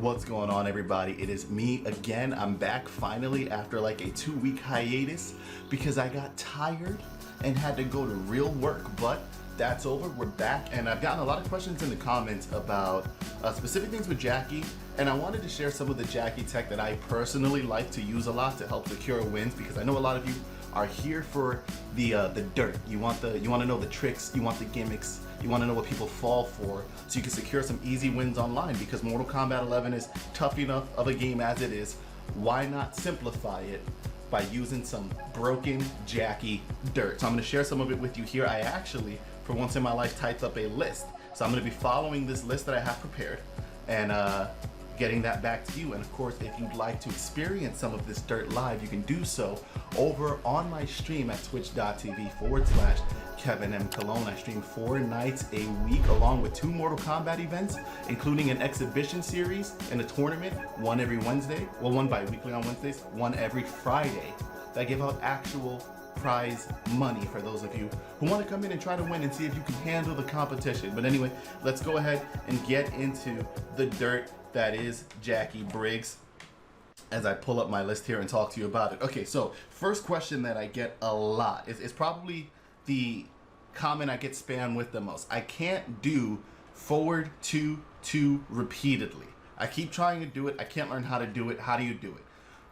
What's going on, everybody? It is me again. I'm back finally after like a 2-week hiatus because I got tired and had to go to real work, but that's over. We're back, and I've gotten a lot of questions in the comments about specific things with Jacqui, and I wanted to share some of the Jacqui tech that I personally like to use a lot to help secure wins, because I know a lot of you are here for the dirt. You want to know the tricks, you want the gimmicks, you want to know what people fall for, so you can secure some easy wins online, because Mortal Kombat 11 is tough enough of a game as it is. Why not simplify it by using some broken Jacqui dirt? So I'm going to share some of it with you here. I actually, for once in my life, typed up a list. So I'm going to be following this list that I have prepared and getting that back to you. And of course, if you'd like to experience some of this dirt live, you can do so over on my stream at twitch.tv/kevinmcolon. I stream 4 nights a week along with 2 Mortal Kombat events, including an exhibition series and a tournament, one every Wednesday, well, one bi-weekly on Wednesdays, one every Friday, that give out actual prize money for those of you who want to come in and try to win and see if you can handle the competition. But anyway, let's go ahead and get into the dirt that is Jacqui Briggs as I pull up my list here and talk to you about it. Okay, so first question that I get a lot is probably the comment I get spammed with the most. I can't do forward 2-2 repeatedly. I keep trying to do it. I can't learn how to do it. How do you do it?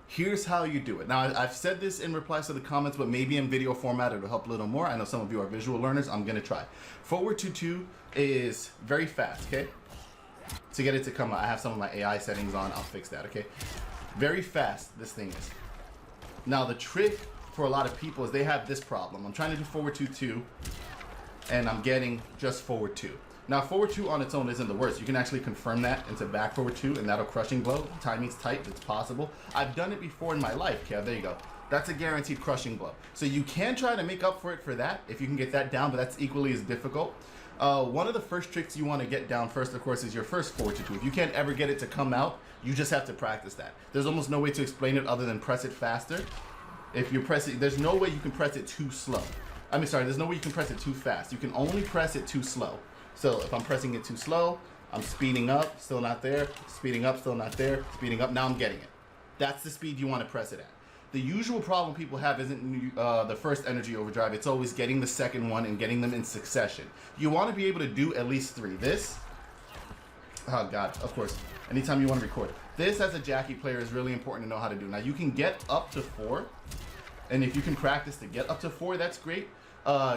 Here's how you do it. Now, I've said this in replies to the comments, but maybe in video format it'll help a little more. I know some of you are visual learners. I'm gonna try. Forward 2-2 is very fast, okay? To get it to come out, I have some of my AI settings on. I'll fix that, okay? Very fast, this thing is. Now, the trick for a lot of people is they have this problem. I'm trying to do forward 2-2, and I'm getting just forward 2. Now, forward 2 on its own isn't the worst. You can actually confirm that into back forward 2, and that'll crushing blow. Timing's tight, it's possible. I've done it before in my life, Kev. There you go. That's a guaranteed crushing blow. So you can try to make up for it for that if you can get that down, but that's equally as difficult. One of the first tricks you want to get down first, of course, is your first forward 2-2. If you can't ever get it to come out, you just have to practice that. There's almost no way to explain it other than press it faster. If you press it, there's no way you can press it too slow. There's no way you can press it too fast. You can only press it too slow. So if I'm pressing it too slow, I'm speeding up, still not there, speeding up, still not there, speeding up, now I'm getting it. That's the speed you want to press it at. The usual problem people have isn't the first Energy Overdrive, it's always getting the second one and getting them in succession. You want to be able to do at least 3. This, oh God, of course, anytime you want to record. This, as a Jacqui player, is really important to know how to do. Now, you can get up to 4, and if you can practice to get up to 4, that's great.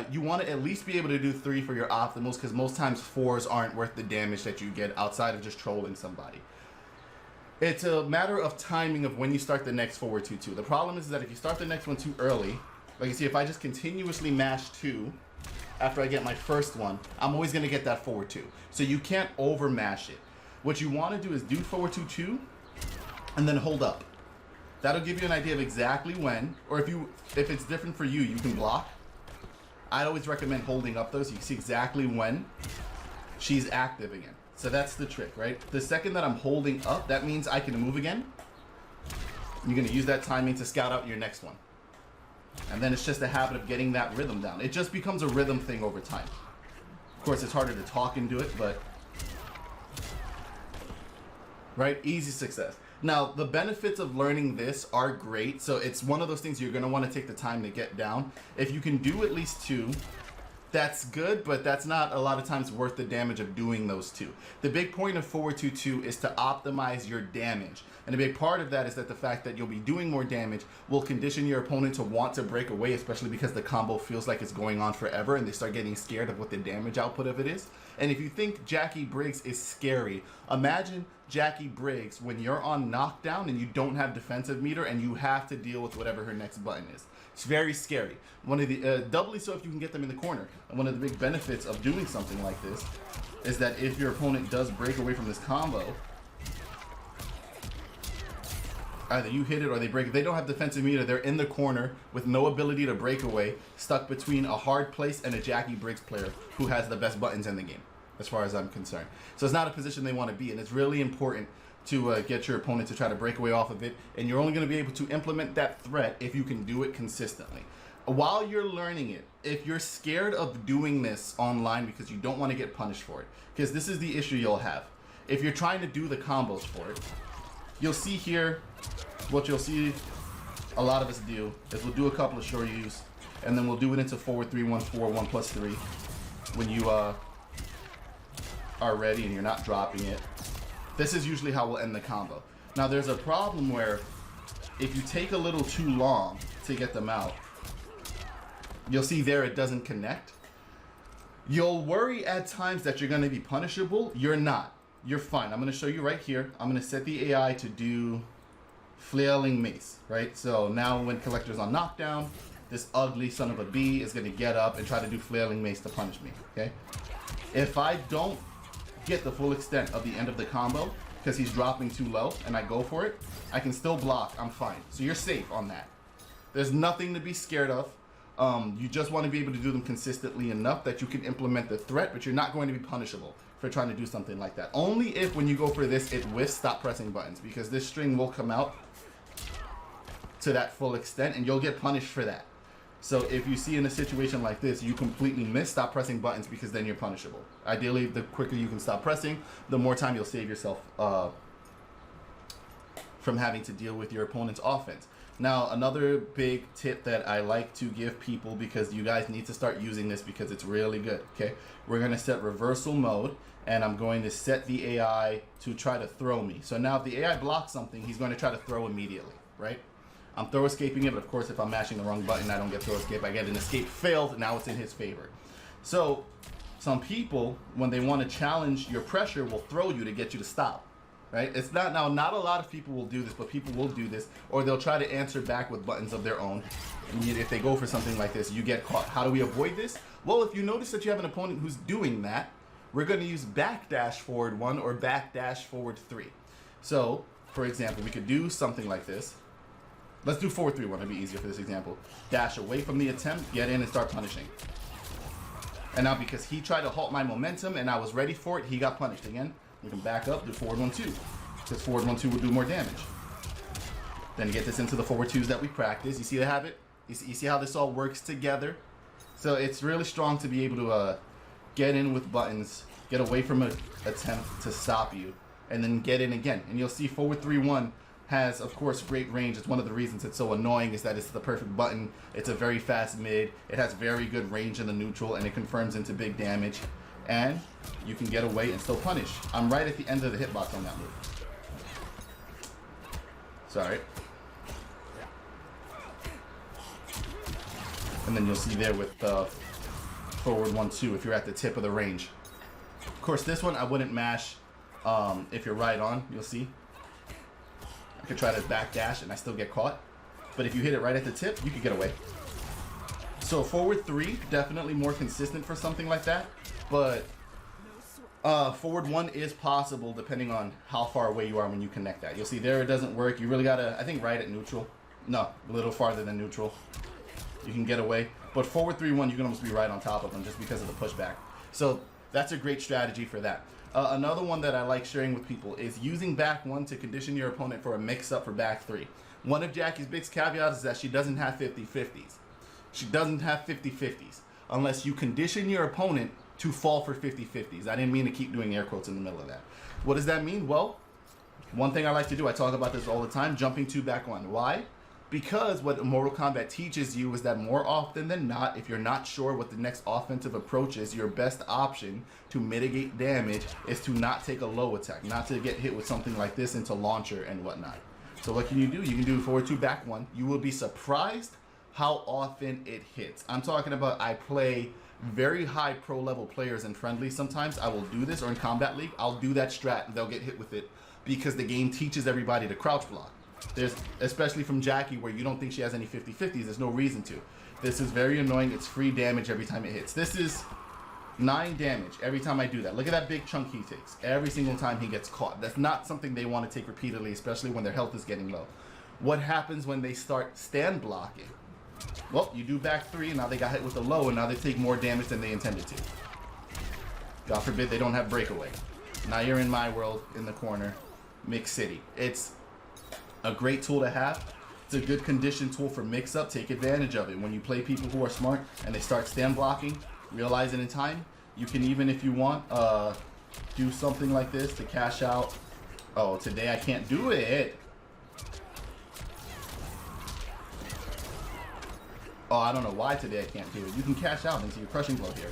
You want to at least be able to do 3 for your optimals, because most times 4s aren't worth the damage that you get outside of just trolling somebody. It's a matter of timing of when you start the next forward 2-2. The problem is that if you start the next one too early, like you see, if I just continuously mash 2 after I get my first one, I'm always going to get that forward 2. So you can't over mash it. What you want to do is do forward 2-2 and then hold up. That'll give you an idea of exactly when, or if it's different for you, you can block. I'd always recommend holding up though, so you can see exactly when she's active again. So that's the trick, right? The second that I'm holding up, that means I can move again. You're gonna use that timing to scout out your next one. And then it's just a habit of getting that rhythm down. It just becomes a rhythm thing over time. Of course, it's harder to talk and do it, but, right? Easy success. Now, the benefits of learning this are great. So it's one of those things you're gonna wanna take the time to get down. If you can do at least 2, that's good, but that's not a lot of times worth the damage of doing those 2. The big point of forward 2-2 is to optimize your damage. And a big part of that is that the fact that you'll be doing more damage will condition your opponent to want to break away, especially because the combo feels like it's going on forever and they start getting scared of what the damage output of it is. And if you think Jacqui Briggs is scary, imagine Jacqui Briggs when you're on knockdown and you don't have defensive meter and you have to deal with whatever her next button is. It's very scary. One of the doubly so if you can get them in the corner. And one of the big benefits of doing something like this is that if your opponent does break away from this combo, either you hit it or they break. If they don't have defensive meter, they're in the corner with no ability to break away, stuck between a hard place and a Jacqui Briggs player who has the best buttons in the game, as far as I'm concerned. So it's not a position they want to be in. It's really important to get your opponent to try to break away off of it, and you're only going to be able to implement that threat if you can do it consistently. While you're learning it, if you're scared of doing this online because you don't want to get punished for it, because this is the issue you'll have. if you're trying to do the combos for it, you'll see here, what you'll see a lot of us do is we'll do a couple of shoryus, and then we'll do it into forward 3-1-4, 1+3 when you are ready and you're not dropping it. This is usually how we'll end the combo. Now there's a problem where if you take a little too long to get them out, you'll see there it doesn't connect. You'll worry at times that you're going to be punishable. You're not. You're fine. I'm going to show you right here. I'm going to set the AI to do flailing mace, right? So now when Collector's on knockdown, this ugly son of a bee is going to get up and try to do flailing mace to punish me, okay? If I don't get the full extent of the end of the combo because he's dropping too low and I go for it, I can still block. I'm fine. So you're safe on that. There's nothing to be scared of. You just want to be able to do them consistently enough that you can implement the threat, but you're not going to be punishable for trying to do something like that. Only if when you go for this, it whiffs, stop pressing buttons, because this string will come out to that full extent and you'll get punished for that. So if you see in a situation like this, you completely miss, stop pressing buttons, because then you're punishable. Ideally, the quicker you can stop pressing, the more time you'll save yourself from having to deal with your opponent's offense. Now, another big tip that I like to give people, because you guys need to start using this because it's really good, okay? We're going to set reversal mode, and I'm going to set the AI to try to throw me. So now if the AI blocks something, he's going to try to throw immediately, right? I'm throw escaping it, but of course if I'm mashing the wrong button, I don't get throw escape. I get an escape failed, now it's in his favor. So some people, when they want to challenge your pressure, will throw you to get you to stop. Right? It's not a lot of people will do this, but people will do this, or they'll try to answer back with buttons of their own. And if they go for something like this, you get caught. How do we avoid this? Well, if you notice that you have an opponent who's doing that, we're going to use backdash forward 1 or backdash forward 3. So, for example, we could do something like this. Let's do forward 3-1. It'd be easier for this example. Dash away from the attempt, get in and start punishing. And now because he tried to halt my momentum and I was ready for it, he got punished again. We can back up, do forward 1-2, because forward 1-2 will do more damage. Then get this into the forward 2s that we practice. You see the habit? You see how this all works together? So it's really strong to be able to get in with buttons, get away from an attempt to stop you, and then get in again. And you'll see forward 3-1 has, of course, great range. It's one of the reasons it's so annoying is that it's the perfect button. It's a very fast mid. It has very good range in the neutral, and it confirms into big damage. And you can get away and still punish. I'm right at the end of the hitbox on that move. Sorry. And then you'll see there with forward 1-2 if you're at the tip of the range. Of course, this one I wouldn't mash if you're right on. You'll see. I could try to backdash and I still get caught. But if you hit it right at the tip, you could get away. So forward 3, definitely more consistent for something like that. But forward 1 is possible depending on how far away you are when you connect that. You'll see there it doesn't work. You really gotta, I think, right at neutral. No, a little farther than neutral. You can get away. But forward 3-1, you can almost be right on top of them just because of the pushback. So that's a great strategy for that. Another one that I like sharing with people is using back 1 to condition your opponent for a mix-up for back 3. One of Jacqui's big caveats is that she doesn't have 50-50s. She doesn't have 50-50s unless you condition your opponent to fall for 50-50s. I didn't mean to keep doing air quotes in the middle of that. What does that mean? Well, one thing I like to do, I talk about this all the time, jumping 2 back 1. Why? Because what Mortal Kombat teaches you is that more often than not, if you're not sure what the next offensive approach is, your best option to mitigate damage is to not take a low attack, not to get hit with something like this into launcher and whatnot. So what can you do? You can do forward 2 back 1. You will be surprised how often it hits. I'm talking about, I play very high pro level players in friendly. Sometimes I will do this, or in Combat League, I'll do that strat and they'll get hit with it because the game teaches everybody to crouch block. There's, especially from Jacqui, where you don't think she has any 50-50s, there's no reason to. This is very annoying. It's free damage every time it hits. This is 9 damage every time I do that. Look at that big chunk he takes every single time he gets caught. That's not something they want to take repeatedly, especially when their health is getting low. What happens when they start stand blocking? Well, you do back 3, and now they got hit with a low, and now they take more damage than they intended to. God forbid they don't have breakaway. Now you're in my world, in the corner, Mix City. It's a great tool to have. It's a good condition tool for mix-up. Take advantage of it. When you play people who are smart and they start stand blocking, realize it in time. You can even, if you want, do something like this to cash out. Oh, today I can't do it. Oh, I don't know why today I can't do it. You can cash out into your crushing blow here.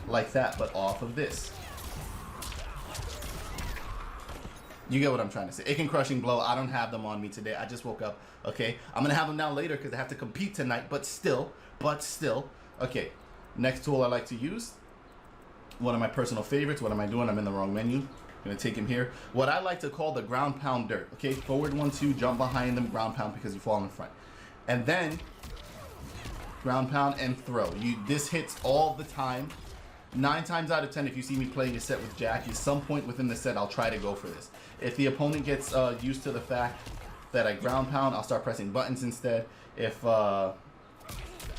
Like that, but off of this. You get what I'm trying to say. It can crushing blow. I don't have them on me today. I just woke up. Okay. I'm going to have them now later because I have to compete tonight. But still. Okay. Next tool I like to use. One of my personal favorites. What am I doing? I'm in the wrong menu. I'm going to take him here. What I like to call the ground pound dirt. Okay. Forward 1, 2. Jump behind them. Ground pound because you fall in front. And then ground pound and throw. This hits all the time. 9 times out of 10, if you see me playing a set with Jacqui, some point within the set, I'll try to go for this. If the opponent gets used to the fact that I ground pound, I'll start pressing buttons instead. If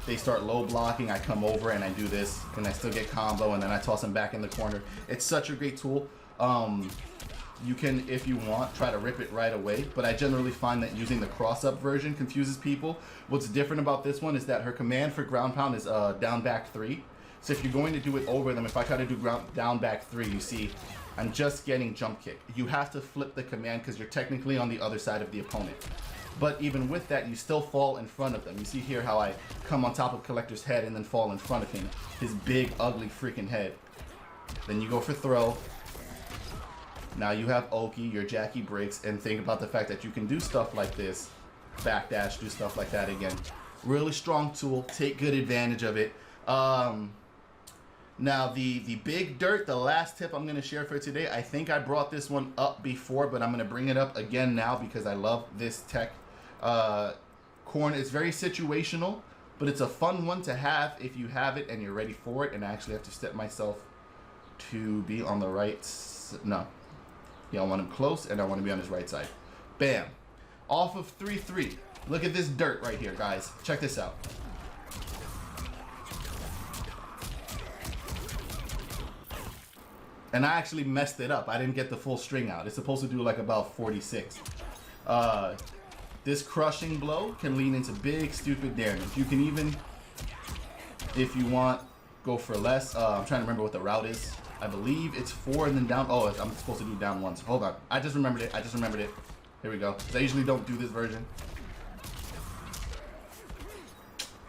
they start low blocking, I come over and I do this, and I still get combo, and then I toss them back in the corner. It's such a great tool. You can, if you want, try to rip it right away, but I generally find that using the cross-up version confuses people. What's different about this one is that her command for ground pound is down back 3. So if you're going to do it over them, if I try to do down back 3, you see, I'm just getting jump kick. You have to flip the command because you're technically on the other side of the opponent. But even with that, you still fall in front of them. You see here how I come on top of Collector's head and then fall in front of him. His big, ugly freaking head. Then you go for throw. Now you have Oki, your Jacqui Briggs, and think about the fact that you can do stuff like this. Backdash, do stuff like that again. Really strong tool. Take good advantage of it. Now the big dirt, the last tip I'm going to share for today, I think I brought this one up before, but I'm going to bring it up again now because I love this tech. Corn is very situational, but it's a fun one to have if you have it and you're ready for it. And I actually have to step myself to be on the right. No. Yeah, I want him close and I want to be on his right side. Bam. Off of 3-3. Look at this dirt right here, guys. Check this out. And I actually messed it up. I didn't get the full string out. It's supposed to do like about 46. This crushing blow can lead into big, stupid damage. You can even, if you want, go for less. I'm trying to remember what the route is. I believe it's 4 and then down. Oh, I'm supposed to do down 1. So hold on. I just remembered it. Here we go. I usually don't do this version.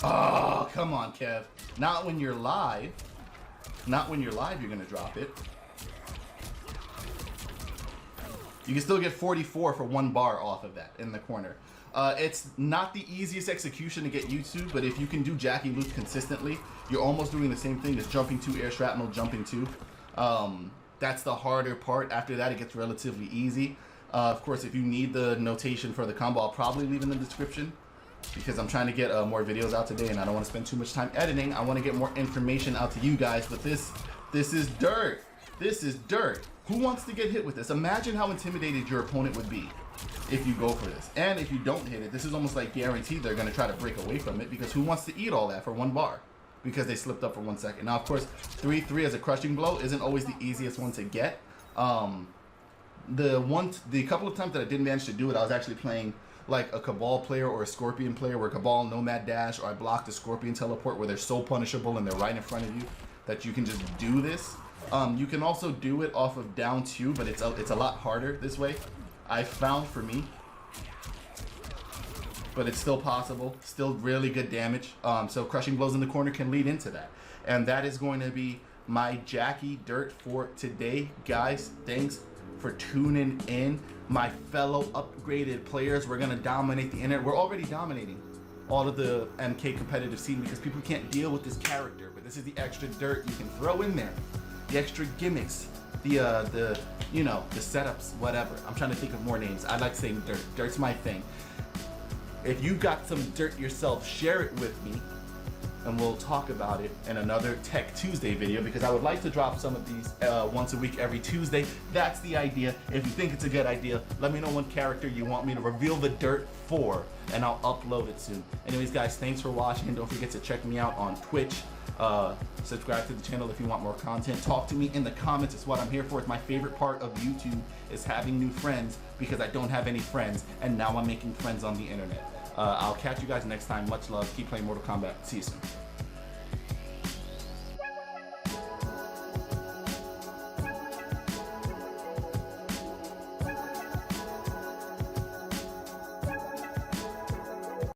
Oh, come on, Kev. Not when you're live. Not when you're live, you're going to drop it. You can still get 44 for 1 bar off of that in the corner. It's not the easiest execution to get used to, but if you can do Jacqui loops consistently, you're almost doing the same thing as jumping 2, air shrapnel, jumping 2. That's the harder part. After that, it gets relatively easy. Of course, if you need the notation for the combo, I'll probably leave in the description because I'm trying to get more videos out today and I don't want to spend too much time editing. I want to get more information out to you guys, but this is dirt. This is dirt. Who wants to get hit with this? Imagine how intimidated your opponent would be if you go for this. And if you don't hit it, this is almost like guaranteed they're going to try to break away from it because who wants to eat all that for 1 bar? Because they slipped up for 1 second. Now, of course, 3-3 as a crushing blow isn't always the easiest one to get. The couple of times that I didn't manage to do it, I was actually playing like a Cabal player or a Scorpion player where Cabal Nomad Dash, or I blocked a Scorpion teleport where they're so punishable and they're right in front of you that you can just do this. You can also do it off of down 2, but it's a lot harder this way, I found, for me. But it's still possible, still really good damage. So crushing blows in the corner can lead into that. And that is going to be my Jacqui dirt for today. Guys, thanks for tuning in. My fellow upgraded players, we're going to dominate the internet. We're already dominating all of the MK competitive scene because people can't deal with this character. But this is the extra dirt you can throw in there. The extra gimmicks, the you know, the setups, whatever. I'm trying to think of more names. I like saying dirt. Dirt's my thing. If you got some dirt yourself, share it with me, and we'll talk about it in another Tech Tuesday video because I would like to drop some of these once a week, every Tuesday. That's the idea. If you think it's a good idea, let me know what character you want me to reveal the dirt for, and I'll upload it soon. Anyways, guys, thanks for watching. Don't forget to check me out on Twitch. Subscribe to the channel if you want more content. Talk to me in the comments. It's what I'm here for. It's my favorite part of YouTube is having new friends because I don't have any friends, and now I'm making friends on the internet. I'll catch you guys next time. Much love. Keep playing Mortal Kombat. See you soon.